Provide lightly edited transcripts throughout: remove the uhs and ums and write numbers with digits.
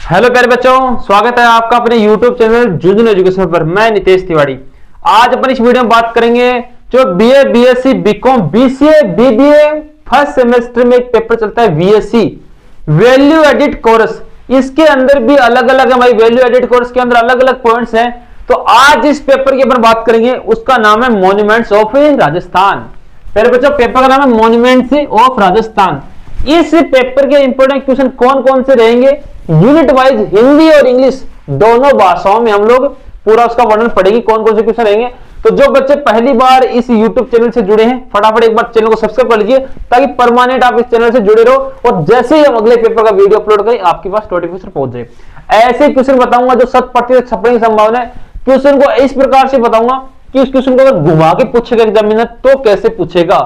Hello प्यारे बच्चों, स्वागत है आपका अपने YouTube चैनल जुनून एजुकेशन पर। मैं नितेश तिवारी। आज अपन इस वीडियो में बात करेंगे जो BA, BSc, BCom, BCA, BBA first semester में एक पेपर चलता है वीएससी, वैल्यू एडिट कोर्स। इसके अंदर भी अलग अलग है भाई, वैल्यू एडिट कोर्स के अंदर अलग अलग पॉइंट्स हैं। तो आज इस पेपर की अपन बात करेंगे, उसका नाम है मॉन्यूमेंट्स ऑफ राजस्थान। प्यारे बच्चों, पेपर का नाम है मॉन्यूमेंट्स ऑफ राजस्थान। इस पेपर के इंपोर्टेंट क्वेश्चन कौन कौन से रहेंगे, यूनिट वाइज हिंदी और इंग्लिश दोनों भाषाओं में हम लोग पूरा उसका वर्णन पढ़ेंगे, कौन कौन से क्वेश्चन रहेंगे। तो जो बच्चे पहली बार इस YouTube चैनल से जुड़े हैं, फटाफट एक बार चैनल को सब्सक्राइब कर लीजिए ताकि परमानेंट आप इस चैनल से जुड़े रहो और जैसे ही हम अगले पेपर का वीडियो अपलोड करें आपके पास नोटिफिकेशन पहुंच जाए। ऐसे क्वेश्चन बताऊंगा जो 100% छपने की संभावना है। क्वेश्चन को इस प्रकार से बताऊंगा कि उस क्वेश्चन को अगर घुमा के पूछेगा एग्जामिनर तो कैसे पूछेगा,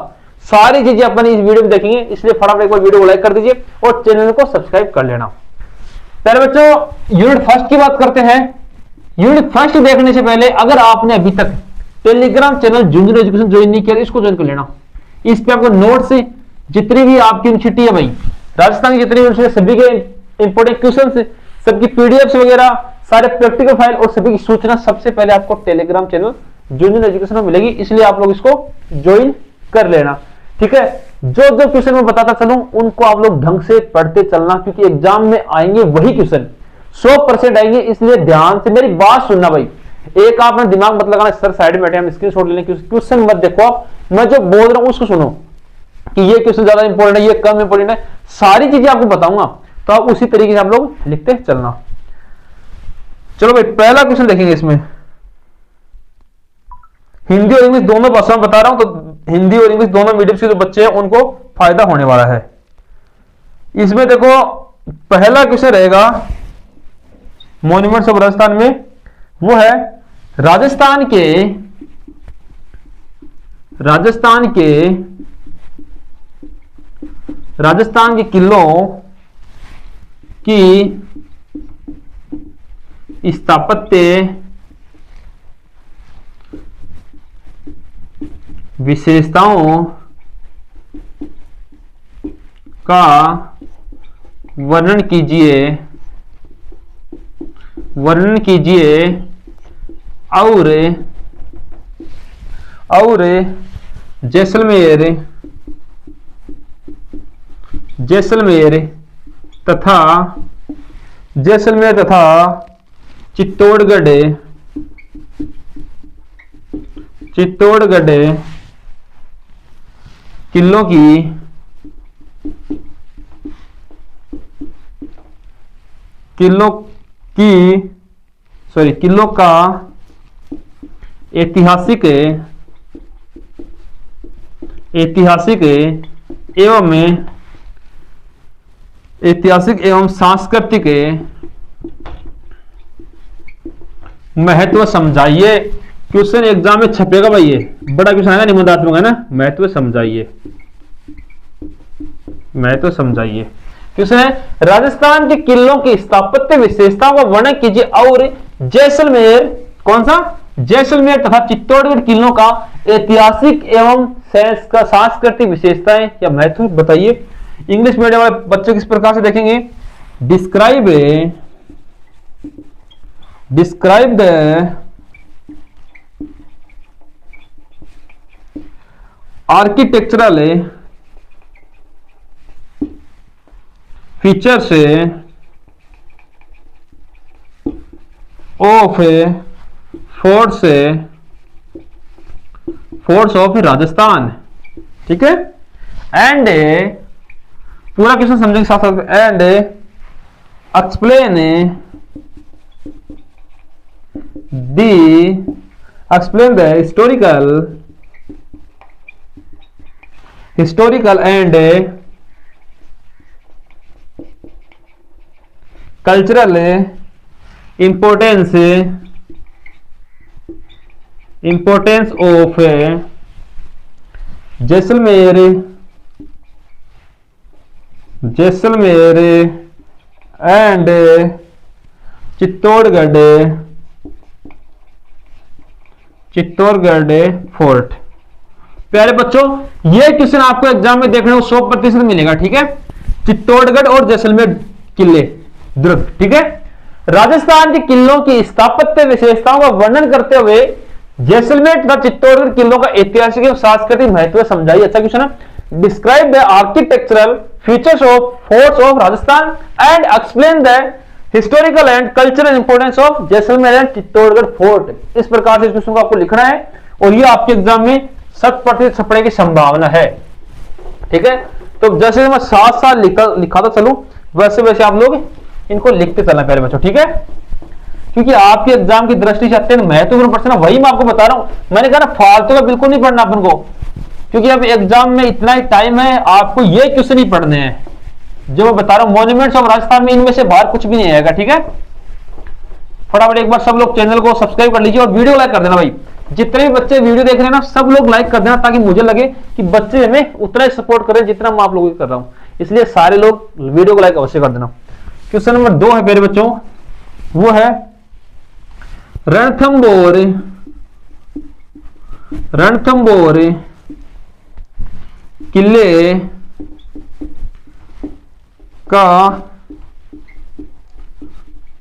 सारी चीजें अपन इस वीडियो में देखेंगे। इसलिए फटाफट एक बार वीडियो को लाइक कर दीजिए और चैनल को सब्सक्राइब कर लेना। पहले बच्चों यूनिट फर्स्ट की बात करते हैं। यूनिट फर्स्ट देखने से पहले अगर आपने अभी तक टेलीग्राम चैनल जुनून एजुकेशन ज्वाइन नहीं किया तो इसको ज्वाइन कर लेना। इस पे आपको नोट्स जितनी भी आपकी यूनिवर्सिटी है भाई, राजस्थान की जितनी यूनिवर्सिटी सभी के इंपोर्टेंट क्वेश्चन सबकी पीडीएफ वगैरह, सारे प्रैक्टिकल फाइल और सभी की सूचना सबसे पहले आपको टेलीग्राम चैनल जुनून एजुकेशन में मिलेगी। इसलिए आप लोग इसको ज्वाइन कर लेना, ठीक है। जो जो क्वेश्चन मैं बताता चलूं उनको आप लोग ढंग से पढ़ते चलना, क्योंकि एग्जाम में आएंगे वही क्वेश्चन 100% आएंगे। इसलिए ध्यान से मेरी बात सुनना भाई। एक आपने दिमाग मत लगाना, सर साइड में बैठे हम स्क्रीनशॉट ले लें, क्वेश्चन मत देखो आप, मैं जो बोल रहा हूं उसको सुनो कि ये क्वेश्चन ज्यादा इंपॉर्टेंट है, ये कम इंपॉर्टेंट है, सारी चीजें आपको बताऊंगा तो आप उसी तरीके से आप लोग लिखते चलना। चलो भाई, पहला क्वेश्चन देखेंगे। इसमें हिंदी और इंग्लिश दोनों भाषा में बता रहा हूं, तो हिंदी और इंग्लिश दोनों मीडियम के जो बच्चे हैं उनको फायदा होने वाला है। इसमें देखो पहला क्वेश्चन रहेगा मॉन्यूमेंट्स ऑफ राजस्थान में, वो है राजस्थान के किलों की स्थापत्य विशेषताओं का वर्णन कीजिए और जैसलमेर तथा चित्तौड़गढ़ किलों का ऐतिहासिक एवं सांस्कृतिक महत्व समझाइए। क्वेश्चन एग्जाम में छपेगा भाई, ये बड़ा क्वेश्चन आएगा, निबंधात्मक है ना। महत्व समझाइए क्वेश्चन है, राजस्थान के किलों की स्थापत्य विशेषताओं का वर्णन कीजिए और जैसलमेर, कौन सा, जैसलमेर तथा चित्तौड़गढ़ किलों का ऐतिहासिक एवं सांस्कृतिक विशेषताएं या महत्व बताइए। इंग्लिश मीडियम वाले बच्चे किस प्रकार से देखेंगे, describe the architectural features of forts of Rajasthan, ठीक है। एंड पूरा क्वेश्चन समझेंगे साथ साथ, and explain the historical and cultural importance of Jaisalmer and Chittorgarh fort. प्यारे बच्चों, ये क्वेश्चन आपको एग्जाम में देखने को 100% मिलेगा, ठीक है। चित्तौड़गढ़ और जैसलमेर किले दुर्ग। ठीक है, राजस्थान के किलों की स्थापत्य विशेषताओं का वर्णन करते हुए जैसलमेर तथा चित्तौड़गढ़ किलों का ऐतिहासिक एवं सांस्कृतिक महत्व समझाइए। अच्छा क्वेश्चन है। Describe the architectural features of forts of Rajasthan and explain the historical and cultural importance of Jaisalmer and Chittorgarh fort. इस प्रकार से इस क्वेश्चन को आपको लिखना है और ये आपके एग्जाम में 100% छपने की संभावना है। ठीक है, तो जैसे मैं साथ साथ लिखाता चलूं वैसे वैसे आप लोग इनको लिखते चलना पहले बच्चों। ठीक है, क्योंकि आपके एग्जाम की दृष्टि से अत्यंत महत्वपूर्ण प्रश्न है, वही मैं आपको बता रहा हूं। मैंने कहा ना फालतू का बिल्कुल नहीं पढ़ना अपन को, क्योंकि अब एग्जाम में इतना ही टाइम है, आपको ये क्वेश्चन ही पढ़ने हैं जो मैं बता रहा हूं। मॉन्यूमेंट्स ऑफ राजस्थान में इनमें से बाहर कुछ भी नहीं आएगा। ठीक है, फटाफट एक बार सब लोग चैनल को सब्सक्राइब कर लीजिए और वीडियो लाइक कर देना भाई। जितने भी बच्चे वीडियो देख रहे हैं ना सब लोग लाइक कर देना, ताकि मुझे लगे कि बच्चे हमें उतना ही सपोर्ट करें जितना मैं आप लोगों को कर रहा हूं। इसलिए सारे लोग वीडियो को लाइक अवश्य कर देना। क्वेश्चन नंबर 2 है मेरे बच्चों, वो है रणथंबोर किले का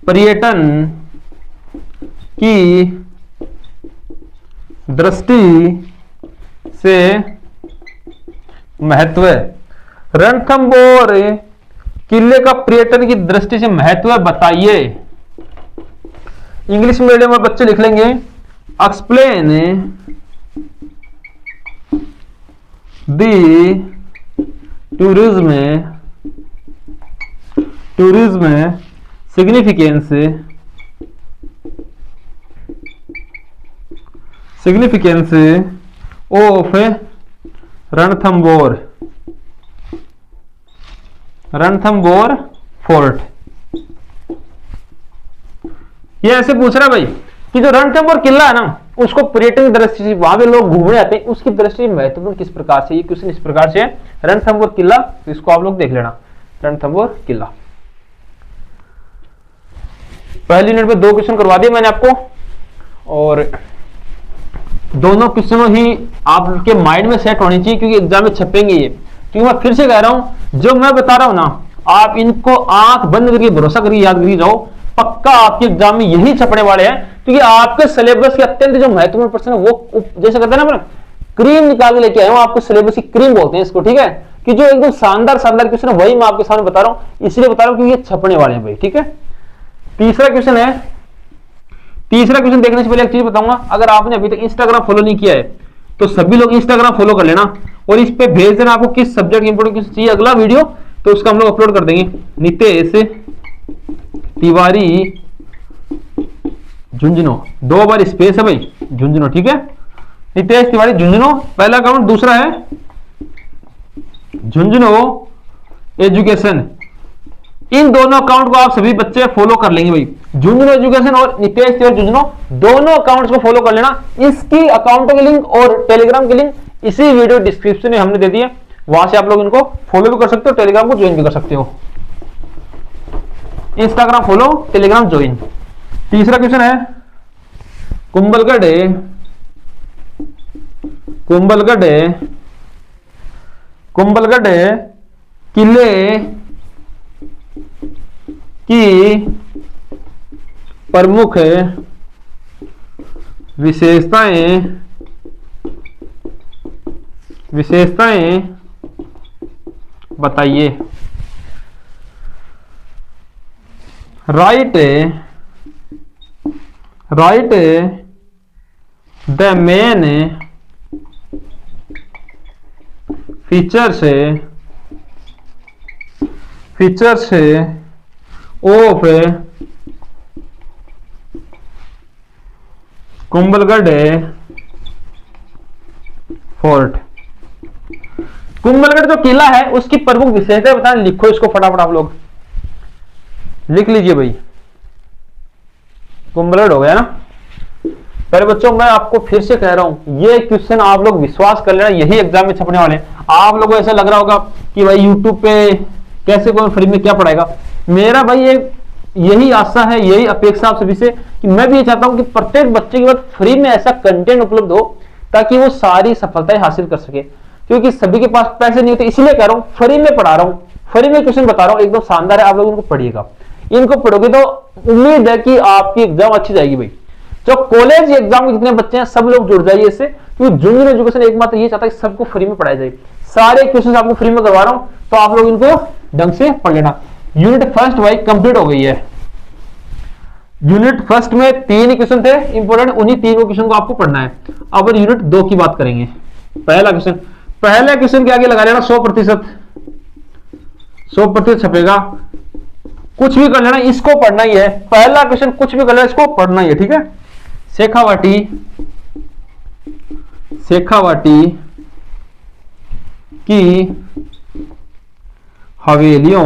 पर्यटन की दृष्टि से महत्व है। रणथंबोर किले का पर्यटन की दृष्टि से महत्व बताइए। इंग्लिश मीडियम में बच्चे लिख लेंगे explain the tourism significance of Ranthambore fort. ये ऐसे पूछ रहा भाई कि जो रणथंबोर किला है ना उसको पर्यटन की दृष्टि से वहां पे लोग घूमने आते हैं, उसकी दृष्टि महत्वपूर्ण किस प्रकार से। ये क्वेश्चन इस प्रकार से है, रणथंबोर किला, तो इसको आप लोग देख लेना। रणथंबोर किला पहली यूनिट में 2 क्वेश्चन करवा दिए मैंने आपको, और दोनों क्वेश्चनों ही आपके माइंड में सेट होनी चाहिए, क्योंकि एग्जाम में छपेंगे ये। क्योंकि मैं फिर से कह रहा हूं, जो मैं बता रहा हूं ना आप इनको आंख बंद करके भरोसा करिए, याद करिए जाओ, पक्का आपके एग्जाम में यही छपने वाले हैं। क्योंकि आपके सिलेबस के अत्यंत जो महत्वपूर्ण प्रश्न है वो जैसे कहते हैं ना क्रीम निकाल के लेके आए हूं, आपको सिलेबस की क्रीम बोलते हैं इसको। ठीक है, कि जो एकदम शानदार क्वेश्चन है वही मैं आपके सामने बता रहा हूं, इसलिए बता रहा हूं कि ये छपने वाले हैं भाई। ठीक है, तीसरा क्वेश्चन है। तीसरा क्वेश्चन देखने से पहले एक चीज बताऊंगा, अगर आपने अभी तक इंस्टाग्राम फॉलो नहीं किया है तो सभी लोग इंस्टाग्राम फॉलो कर लेना और इस पे भेज देना आपको किस सब्जेक्ट की इंपोर्टेंस चाहिए अगला वीडियो, तो उसका हम लोग अपलोड कर देंगे। नितेश तिवारी झुंझुनू, 2 बार स्पेस है भाई, झुंझुनू। ठीक है, नितेश तिवारी झुंझुनू पहला अकाउंट, दूसरा है झुंझुनू एजुकेशन। इन दोनों अकाउंट को आप सभी बच्चे फॉलो कर लेंगे भाई, झुंझुनू एजुकेशन और नितेश तिवारी झुंझुनू, दोनों अकाउंट्स को फॉलो कर लेना। इसकी अकाउंटों के लिंक और टेलीग्राम के लिंक इसी वीडियो डिस्क्रिप्शन में हमने दे दिए, वहां से आप लोग इनको फॉलो भी कर सकते हो, टेलीग्राम को ज्वाइन भी कर सकते हो। Instagram follow, Telegram join. तीसरा क्वेश्चन है कुंभलगढ़ किले की प्रमुख विशेषताएं बताइए। Right the main features of Kumbhalgarh fort. Kumbhalgarh जो किला है उसकी प्रमुख विशेषता बताएं, लिखो इसको फटाफट आप लोग लिख लीजिए भाई। कुंभलगढ़ हो गया ना। पहले बच्चों मैं आपको फिर से कह रहा हूं, ये क्वेश्चन आप लोग विश्वास कर लेना यही एग्जाम में छपने वाले हैं। आप लोगों को ऐसा लग रहा होगा कि भाई यूट्यूब पे कैसे कोई फ्री में क्या पढ़ाएगा, मेरा भाई यही आशा है, यही अपेक्षा आप सभी से कि मैं भी ये चाहता हूं कि प्रत्येक बच्चे के पास फ्री में ऐसा कंटेंट उपलब्ध हो ताकि वो सारी सफलताएं हासिल कर सके। क्योंकि सभी के पास पैसे नहीं होते, इसलिए कह रहा हूं फ्री में पढ़ा रहा हूं, फ्री में क्वेश्चन बता रहा हूं, एकदम शानदार है, आप लोग उनको पढ़िएगा। इनको पढ़ोगे तो उम्मीद है कि आपकी एग्जाम अच्छी जाएगी भाई। जो कॉलेज एग्जाम के जितने बच्चे हैं सब लोग जुड़ जाइए इससे, क्योंकि जूनियर एजुकेशन एकमात्र ये चाहता है कि सबको फ्री में पढ़ाया जाए। सारे क्वेश्चन आपको फ्री में करवा रहा हूं, तो आप लोग इनको ढंग से पढ़ लेना। यूनिट फर्स्ट भाई कंप्लीट हो गई है। यूनिट फर्स्ट में 3 क्वेश्चन थे इंपोर्टेंट, उन्हीं 3 क्वेश्चन को आपको पढ़ना है। अब यूनिट 2 की बात करेंगे। पहले क्वेश्चन के आगे लगा लेना 100%, 100% छपेगा। कुछ भी कर लेना, इसको पढ़ना ही है। पहला क्वेश्चन कुछ भी कर लेना, इसको पढ़ना ही है, ठीक है। शेखावाटी की हवेलियों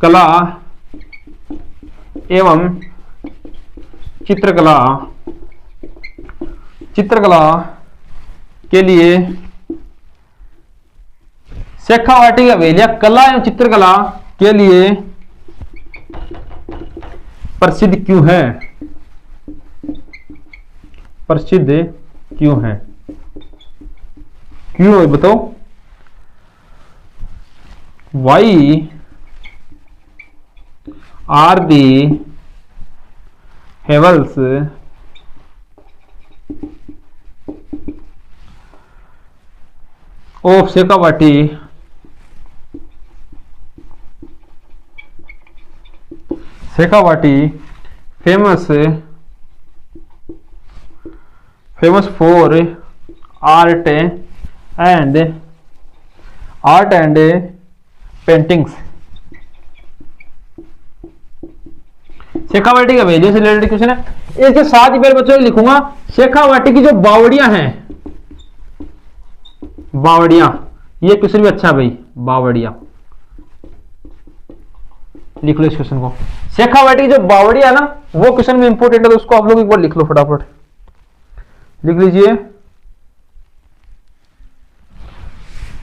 कला एवं चित्रकला के लिए शेखावाटी की हवेलियां कला एवं चित्रकला के लिए प्रसिद्ध क्यों है? क्यों है बताओ। Why are the Havels of Shekhawati famous for art and paintings? Shekhawati का हवेलियों से रिलेटेड क्वेश्चन है। इसके साथ ही मेरे बच्चों लिखूंगा शेखावाटी की जो बावड़ियां हैं, ये क्वेश्चन भी अच्छा है भाई। बावड़ियां लिख लो इस क्वेश्चन को। शेखावाटी की जो बावड़ियां है ना, वो क्वेश्चन में इंपोर्टेंट है, तो उसको आप लोग एक बार लिख लो, फटाफट लिख लीजिए।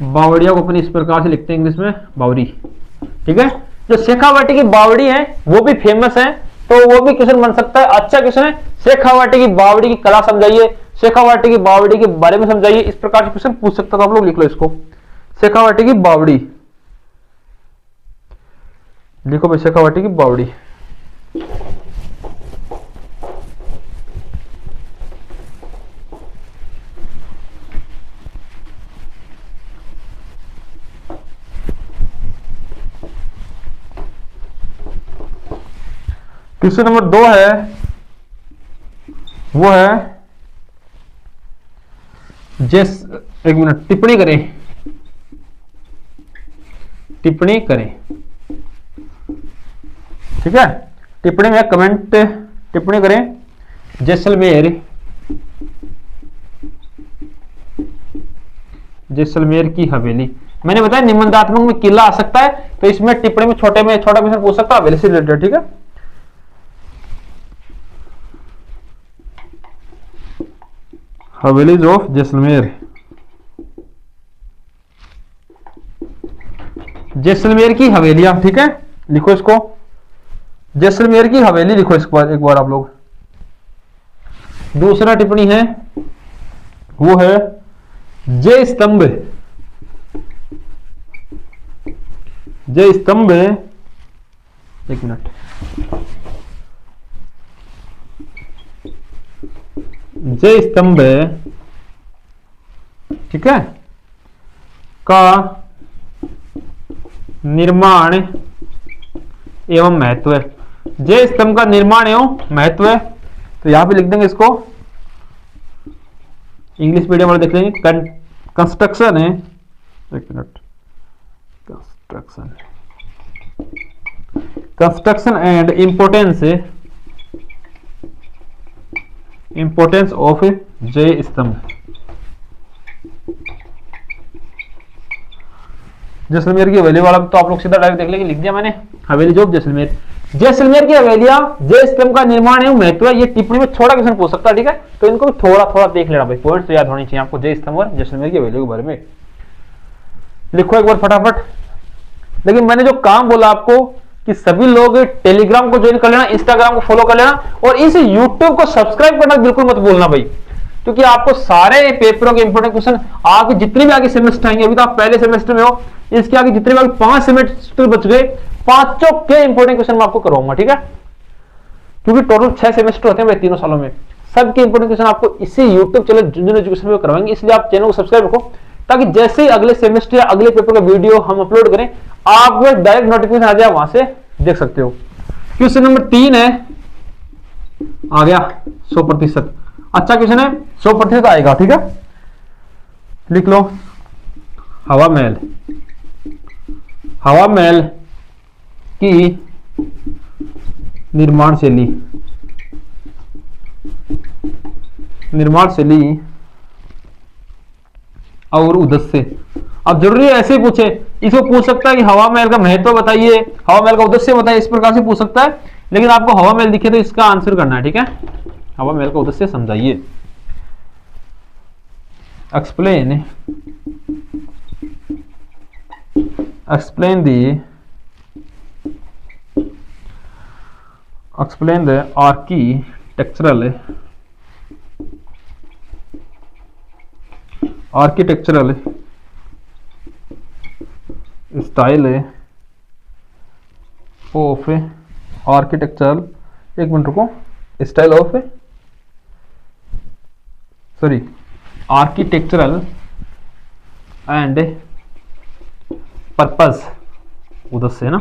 बावड़िया को अपन इस प्रकार से लिखते हैं इंग्लिश में, बावड़ी, ठीक है। जो शेखावाटी की बावड़ी है वो भी फेमस है, तो वो भी क्वेश्चन बन सकता है। अच्छा क्वेश्चन है। शेखावाटी की बावड़ी की कला समझाइए, शेखावाटी की बावड़ी के बारे में समझाइए, इस प्रकार से क्वेश्चन पूछ सकता है, तो आप लोग लिख लो इसको। शेखावाटी की बावड़ी लिखो भाई, शेखावाटी की बावड़ी। क्वेश्चन नंबर 2 है, वो है एक मिनट, टिप्पणी करें, ठीक है। टिप्पणी में कमेंट टिप्पणी करें। जैसलमेर की हवेली, मैंने बताया निबंधात्मक में किला आ सकता है, तो इसमें टिप्पणी में छोटा क्वेश्चन पूछ सकता है हवेली से रिलेटेड, ठीक है। हवेलीज ऑफ जैसलमेर, जैसलमेर की हवेलियां, ठीक है, लिखो इसको। जैसलमेर की हवेली लिखो एक बार आप लोग। दूसरा टिप्पणी है, वो है जय स्तंभ, एक मिनट, जय स्तंभ, ठीक है, का निर्माण एवं महत्व। जय स्तंभ का निर्माण एवं महत्व है, तो यहां पे लिख देंगे इसको। इंग्लिश मीडियम वाले देख लेंगे। कंस्ट्रक्शन है, एक minute, construction and importance of जय स्तंभ। जैसलमेर की हवेली वाला तो आप लोग सीधा डायरेक्ट देख लेंगे, लिख दिया मैंने, हवेली जो जैसलमेर। जैसलमेर की हवेलियां, जय स्तंभ का निर्माण एवं महत्व, ये टिप्पणी में छोटा क्वेश्चन पूछ सकता है, ठीक है। तो इनको भी थोड़ा देख लेना भाई, पॉइंट्स तो याद होनी चाहिए आपको जय स्तंभ और जैसलमेर की हवेली के बारे में। लिखो एक बार फटाफट। लेकिन मैंने जो काम बोला आपको कि सभी लोग टेलीग्राम को ज्वाइन कर लेना, इंस्टाग्राम को फॉलो कर लेना, और इस यूट्यूब को सब्सक्राइब करना बिल्कुल मत भूलना भाई। क्योंकि आपको सारे पेपरों के इंपोर्टेंट क्वेश्चन आपके जितने भी आगे सेमेस्टर आएंगे, अभी तो आप पहले सेमेस्टर में हो, इसके आगे जितने भी आगे 5 सेमेस्टर बच गए, पांचों के इंपोर्टेंट क्वेश्चन मैं आपको करवाऊंगा, ठीक है। क्योंकि टोटल 6 सेमेस्टर होते हैं भाई तीनों सालों में, सबके इंपोर्टेंट क्वेश्चन आपको इसी यूट्यूब चैनल झुनझुन एजुकेशन में करवाएंगे। इसलिए आप चैनल को सब्सक्राइब रखो, ताकि जैसे ही अगले सेमेस्टर या अगले पेपर का वीडियो हम अपलोड करें, आपको डायरेक्ट नोटिफिकेशन आ जाए, वहां से देख सकते हो। क्वेश्चन नंबर 3 है, आ गया 100%। अच्छा क्वेश्चन है, 100% आएगा, ठीक है। लिख लो, हवा महल, हवा महल की निर्माण शैली, निर्माण शैली और उद्देश्य। अब जरूरी है ऐसे ही पूछे, इसको पूछ सकता है कि हवा महल का महत्व बताइए, हवा महल का उद्देश्य बताइए, इस प्रकार से पूछ सकता है। लेकिन आपको हवा महल दिखे तो इसका आंसर करना है, ठीक है। हवा महल का उद्देश्य समझाइए। Explain, explain the architectural style of architectural, एक मिनट रुको, style of sorry architectural and purpose, उद्देश्य है ना,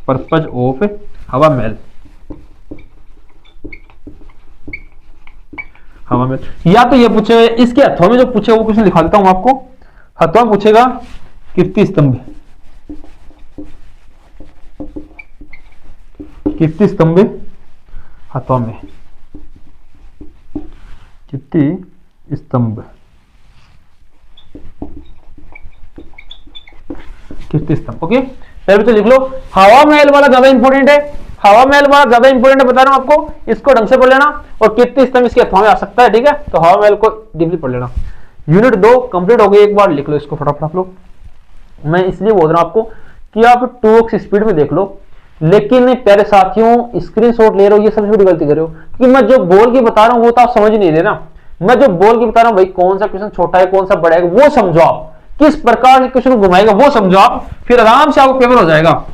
पर्पज ऑफ हवा महल, हवा महल। या तो ये पूछे, इसके हथों में जो पूछे वो क्वेश्चन लिखा देता हूं आपको। हथों में पूछेगा कीर्ति स्तंभ, कीर्ति स्तंभ हाथों में, कीर्ति स्तंभ, कीर्ति स्तंभ। ओके, पहले तो लिख लो, हवा महल वाला ज्यादा इंपॉर्टेंट है, हवा महल वाला ज्यादा इंपॉर्टेंट है, बता रहा हूं आपको, इसको ढंग से पढ़ लेना। और कीर्ति स्तंभ इसके हथों में आ सकता है, ठीक है। तो हवा महल को डीपली पढ़ लेना। यूनिट 2 कंप्लीट हो गई, एक बार लिख लो इसको फटाफट आप लोग। मैं इसलिए बोल रहा हूं आपको कि आप 2x स्पीड में देख लो, लेकिन प्यारे साथियों स्क्रीनशॉट ले रहे हो, ये सबसे बड़ी गलती कर रहे हो। क्योंकि मैं जो बोल के बता रहा हूं वो तो आप समझ नहीं रहे ना। मैं जो बोल के बता रहा हूं भाई, कौन सा क्वेश्चन छोटा है कौन सा बड़ा है वो समझो आप, किस प्रकार से क्वेश्चन घुमाएगा वो समझो आप, फिर आराम से आपको पेपर हो जाएगा।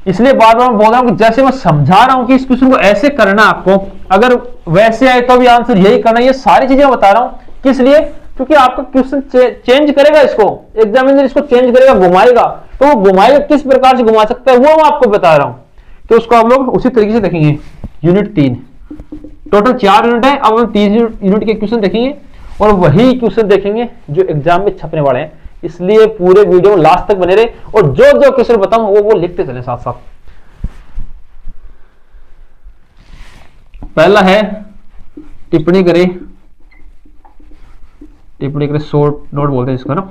इसलिए बार बार बोल रहा हूं कि जैसे मैं समझा रहा हूं कि इस क्वेश्चन को ऐसे करना है आपको, अगर वैसे आए तो भी आंसर यही करना, ये सारी चीजें बता रहा हूं किस लिए, क्योंकि आपका क्वेश्चन चेंज करेगा, इसको एग्जामिनर इसको चेंज करेगा, घुमाएगा, तो वो घुमाएगा किस प्रकार से घुमा सकता है वो मैं आपको बता रहा हूं। तो उसको आप लोग उसी तरीके से देखेंगे। यूनिट 3 टोटल 4 यूनिट है, अब हम 3 यूनिट के क्वेश्चन देखेंगे और वही क्वेश्चन देखेंगे जो एग्जाम में छपने वाले हैं। इसलिए पूरे वीडियो लास्ट तक बने रहे और जो जो क्वेश्चन बताऊं वो लिखते चले साथ साथ। पहला है टिप्पणी करे, टिप्पणी करे शॉर्ट नोट बोलते हैं इसको ना।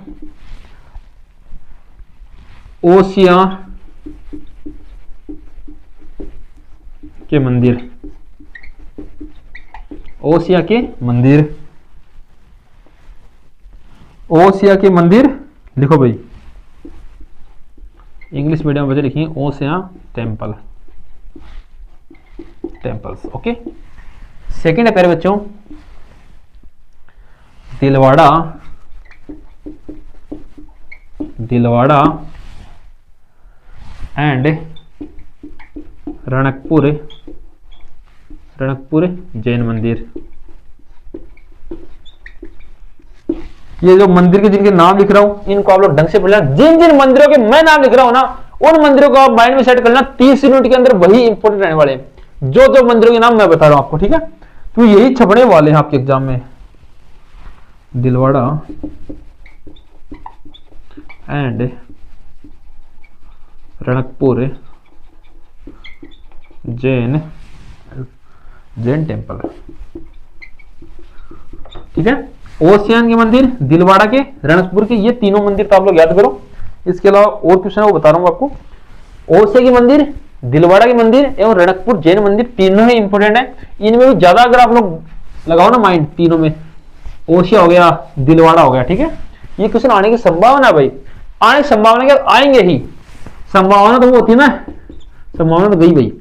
ओसिया के मंदिर, ओसिया के मंदिर, ओसिया के मंदिर लिखो भाई, इंग्लिश मीडियम में बच्चे लिखिए Osian temple, temples. Okay, second है प्यारे बच्चों दिलवाड़ा, दिलवाड़ा एंड रणकपुर, रणकपुर जैन मंदिर। ये जो मंदिर के जिनके नाम लिख रहा हूं इनको आप लोग ढंग से पढ़ लेना। जिन जिन मंदिरों के मैं नाम लिख रहा हूं ना उन मंदिरों को आप माइंड में सेट कर लेना। 30 यूनिट के अंदर वही इंपोर्टेंट रहने वाले हैं जो जो मंदिरों के नाम मैं बता रहा हूं आपको, ठीक है। तो यही छपने वाले हैं आपके एग्जाम में। दिलवाड़ा एंड रणकपुर जैन, जैन टेम्पल, ठीक है। ओसियान के मंदिर, दिलवाड़ा के, रणकपुर के, ये तीनों मंदिर तो आप लोग याद करो। इसके अलावा और क्वेश्चन है वो बता रहा हूं आपको। ओसिया के मंदिर, दिलवाड़ा के मंदिर एवं रणकपुर जैन मंदिर तीनों ही इंपोर्टेंट है। इनमें भी ज्यादा अगर आप लोग लगाओ ना माइंड, तीनों में ओसिया हो गया, दिलवाड़ा हो गया, ठीक है। ये क्वेश्चन आने की संभावना भाई, आने की संभावना क्या, आएंगे ही, संभावना तो वो होती है ना, संभावना तो गई भाई,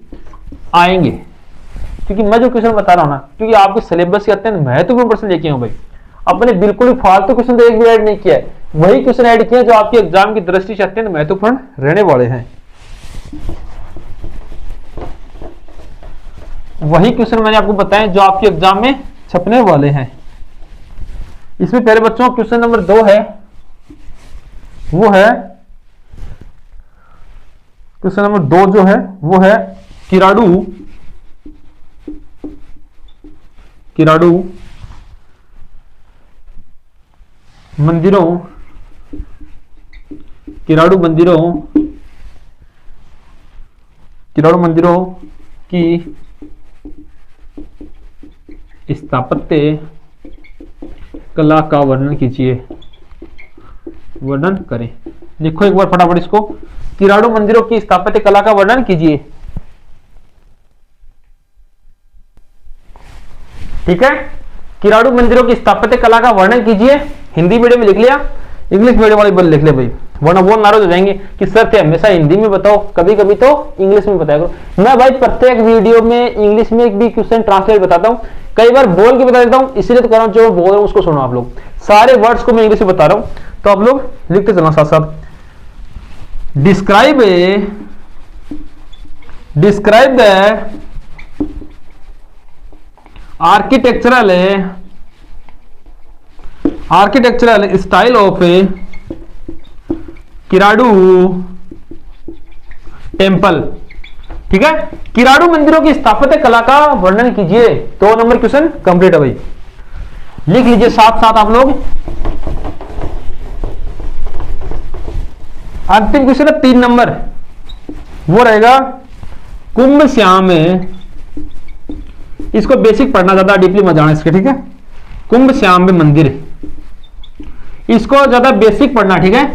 आएंगे। क्योंकि मैं जो क्वेश्चन बता रहा हूं ना, क्योंकि आपके सिलेबस के अत्यंत महत्वपूर्ण प्रश्न लेके आऊं भाई। अपने बिल्कुल ही फालतू क्वेश्चन तो एक भी ऐड नहीं किया है, वही क्वेश्चन ऐड किए जो आपके एग्जाम की दृष्टि से अत्यंत महत्वपूर्ण रहने वाले हैं। वही क्वेश्चन मैंने आपको बताया जो आपके एग्जाम में छपने वाले हैं। इसमें पहले बच्चों क्वेश्चन नंबर 2 है, वो है क्वेश्चन नंबर 2 जो है वो है किराडू मंदिरों की स्थापत्य कला का वर्णन कीजिए, वर्णन करें। लिखो एक बार फटाफट इसको, किराडू मंदिरों की स्थापत्य कला का वर्णन कीजिए। ठीक है, किराडू मंदिरों की स्थापत्य कला का वर्णन कीजिए। हिंदी मीडियम में लिख लिया, इंग्लिश मीडियम वाले बल लिख ले भाई, वरना वो नाराज हो जाएंगे कि सर थे हमेशा हिंदी में बताओ, कभी कभी तो इंग्लिश में बताया करो। मैं भाई प्रत्येक वीडियो में इंग्लिश में भी क्वेश्चन ट्रांसलेट बताता हूँ, कई बार बोल के बता देता हूँ, इसीलिए तो कर रहा हूँ, जो बोल रहा हूँ उसको सुनो आप लोग। सारे वर्ड्स को मैं इंग्लिश में बता रहा हूँ, तो आप लोग लिखते चलना साथ साथ। Describe the architectural style of Kiradu temple. ठीक है, किराडू मंदिरों की स्थापत्य कला का वर्णन कीजिए। 2 नंबर क्वेश्चन कंप्लीट है भाई, लिख लीजिए साथ साथ आप लोग। अंतिम क्वेश्चन है 3 नंबर, वो रहेगा कुंभ श्याम। इसको बेसिक पढ़ना, ज्यादा डीपली मत जाना इसके, ठीक है। कुंभ श्याम मंदिर, इसको ज्यादा बेसिक पढ़ना, ठीक है,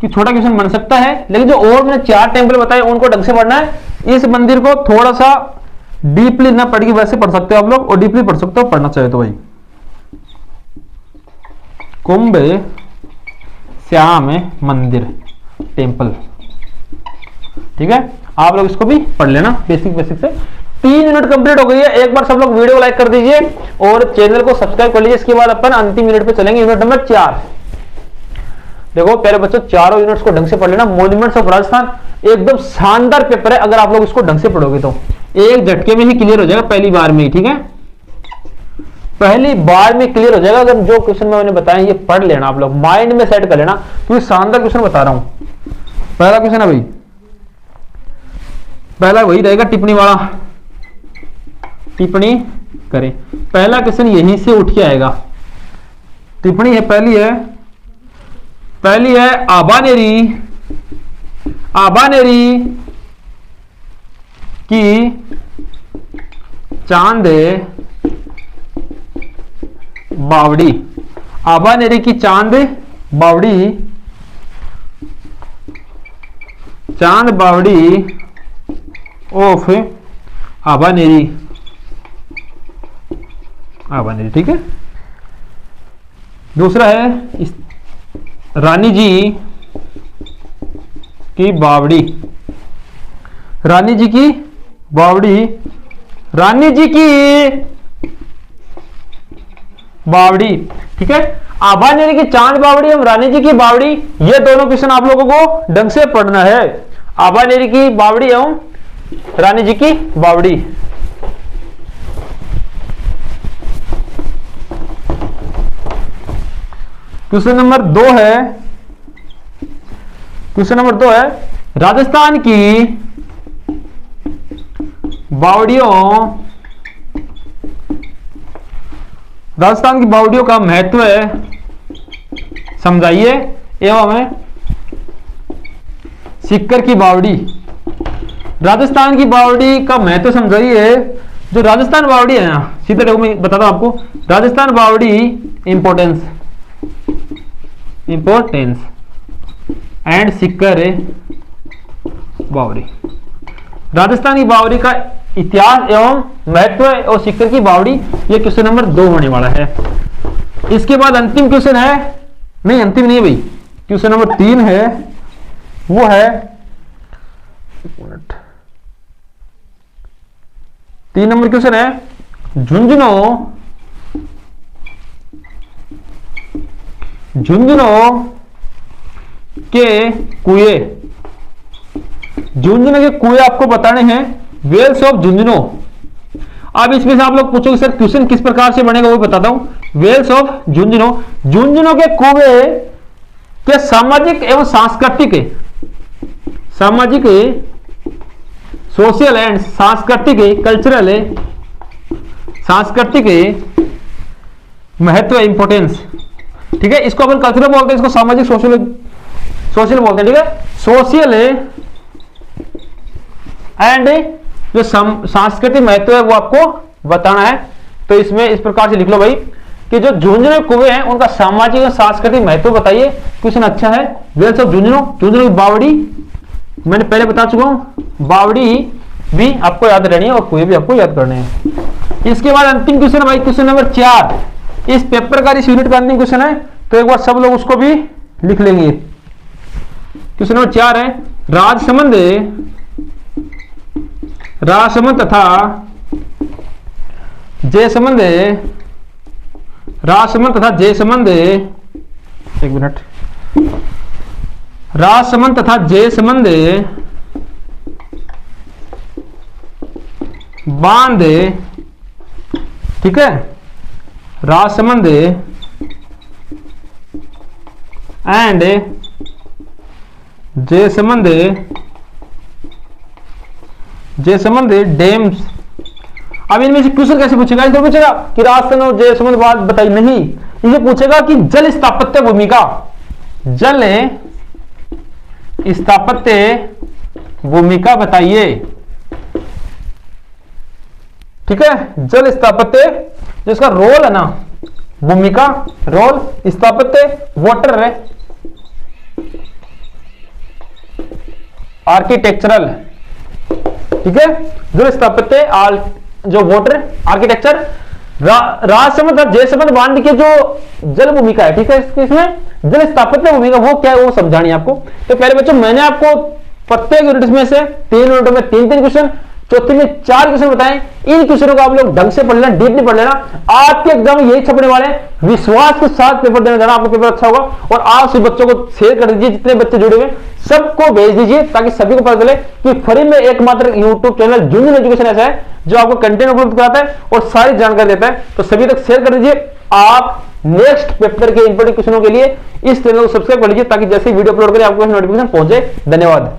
कि छोटा क्वेश्चन बन सकता है, लेकिन जो और मैंने 4 टेम्पल बताए उनको ढंग से पढ़ना है। इस मंदिर को थोड़ा सा डीपली ना पढ़ के वैसे पढ़ सकते हो आप लोग, और डीपली पढ़ सकते हो पढ़ना चाहे तो भाई। कुंभ श्याम मंदिर टेम्पल, ठीक है, आप लोग इसको भी पढ़ लेना बेसिक से। 3 मिनट कंप्लीट हो गई है। एक बार सब लोग वीडियो लाइक कर दीजिए और चैनल को सब्सक्राइब कर लीजिए। इसके बाद अपन अंतिम यूनिट पे चलेंगे, यूनिट नंबर 4। देखो पहले बच्चों चारों यूनिट्स को ढंग से पढ़ लेना। मॉन्यूमेंट्स ऑफ राजस्थान एकदम शानदार पेपर है, अगर आप लोग इसको ढंग से पढ़ोगे तो एक झटके में ही क्लियर हो जाएगा, पहली बार में ही, ठीक है, पहली बार में क्लियर हो जाएगा। अगर जो क्वेश्चन मैंने बताया ये पढ़ लेना, आप लोग माइंड में सेट कर लेना, क्योंकि शानदार क्वेश्चन बता रहा हूं। पहला क्वेश्चन है भाई, पहला वही रहेगा टिप्पणी वाला, टिप्पणी करें। पहला क्वेश्चन यहीं से उठ के आएगा। टिप्पणी है, पहली है आबानेरी की चांद बावड़ी। आबानेरी की चांद बावड़ी ऑफ आबानेरी, ठीक है। दूसरा है रानी जी की बावड़ी, रानी जी की बावड़ी, ठीक है। आबानेरी की चांद बावड़ी और रानी जी की बावड़ी, ये दोनों क्वेश्चन आप लोगों को ढंग से पढ़ना है। आबानेरी की बावड़ी एवं रानी जी की बावड़ी। क्वेश्चन नंबर 2 है राजस्थान की बावड़ियों का महत्व समझाइए एवं सीकर की बावड़ी। राजस्थान की बावड़ी का महत्व समझाइए। जो राजस्थान बावड़ी है ना, सीधे देखो मैं बताता हूं आपको, राजस्थान बावड़ी इंपॉर्टेंस एंड सीकर बावड़ी। राजस्थान की बावड़ी का इतिहास एवं महत्व और सीकर की बावड़ी, ये क्वेश्चन नंबर 2 होने वाला है। इसके बाद अंतिम क्वेश्चन है, नहीं अंतिम नहीं भाई, क्वेश्चन नंबर 3 है, वो है, एक मिनट, 3 नंबर क्वेश्चन है झुंझुनू के कुएं। झुंझुनू के कुएं आपको बताने हैं, वेल्स ऑफ झुंझुनू। अब इसमें से आप लोग पूछोगे सर क्वेश्चन किस प्रकार से बनेगा, वो बताता हूं। वेल्स ऑफ झुंझुनू, झुंझुनू के कुएं के सामाजिक एवं सांस्कृतिक, सामाजिक सोशल एंड सांस्कृतिक कल्चरल, सांस्कृतिक महत्व इंपोर्टेंस, ठीक है। इसको अपन कल्चरल बोलते हैं, इसको सामाजिक सोशल बोलते हैं, ठीक है। सोशल एंड जो सांस्कृतिक महत्व है वो आपको बताना है। तो इसमें इस प्रकार से लिख लो भाई कि जो झुंझुनू कुएं हैं उनका सामाजिक और सांस्कृतिक महत्व बताइए। क्वेश्चन अच्छा है। वेल्स ऑफ झुंझुनू, झुंझुनू की बावड़ी मैंने पहले बता चुका हूं, बावड़ी भी आपको याद रहनी है और कुएं भी आपको याद करने हैं। इसके बाद अंतिम क्वेश्चन है भाई, क्वेश्चन नंबर 4 इस पेपर का, इस यूनिट का अंतिम क्वेश्चन है, तो एक बार सब लोग उसको भी लिख लेंगे। क्वेश्चन नंबर 4 है राजसमंद तथा जयसमंद, राजसमंद तथा जयसमंद, एक मिनट, राजसमंद तथा जयसमंद बांध, ठीक है। Rajsamand and Jaisamand dams. अब इनमें से क्वेश्चन कैसे पूछेगा, इधर पूछेगा कि राजसमंद और जयसमंद बांध बताइए, नहीं, इसे पूछेगा कि जल स्थापत्य भूमिका, जल स्थापत्य भूमिका बताइए, ठीक है। जल स्थापत्य जिसका रोल है ना, भूमिका, रोल, स्थापत्य, वाटर है, आर्किटेक्चरल, ठीक है। जल स्थापत्य, जो वाटर, आर्किटेक्चर, राजसमंद और जयसमंद बांध की जो जल भूमिका है, ठीक है, इसमें जल स्थापत्य भूमिका वो क्या है वो समझानी है आपको। तो पहले बच्चों मैंने आपको प्रत्येक यूनिट में से 3 यूनिटों में 3-3 क्वेश्चन, चौथे में 4 क्वेश्चन बताएं। इन क्वेश्चनों को आप लोग ढंग से पढ़ लेना, डीपली पढ़ लेना। आपके एग्जाम में यही छपने वाले हैं। विश्वास के साथ पेपर देने जाना, आपको पेपर अच्छा होगा। और आप सभी बच्चों को शेयर कर दीजिए, जितने बच्चे जुड़े हुए सबको भेज दीजिए, ताकि सभी को पता चले कि फ्री में एकमात्र यूट्यूब चैनल झुंझुनू एजुकेशन ऐसा है जो आपको कंटेंट उपलब्ध कराता है और सारी जानकारी देता है। तो सभी तक शेयर कर दीजिए। आप नेक्स्ट पेपर के इंपॉर्टेंट क्वेश्चनों के लिए इस चैनल को सब्सक्राइब कर लीजिए, ताकि जैसे वीडियो अपलोड करें आपको नोटिफिकेशन पहुंचे। धन्यवाद।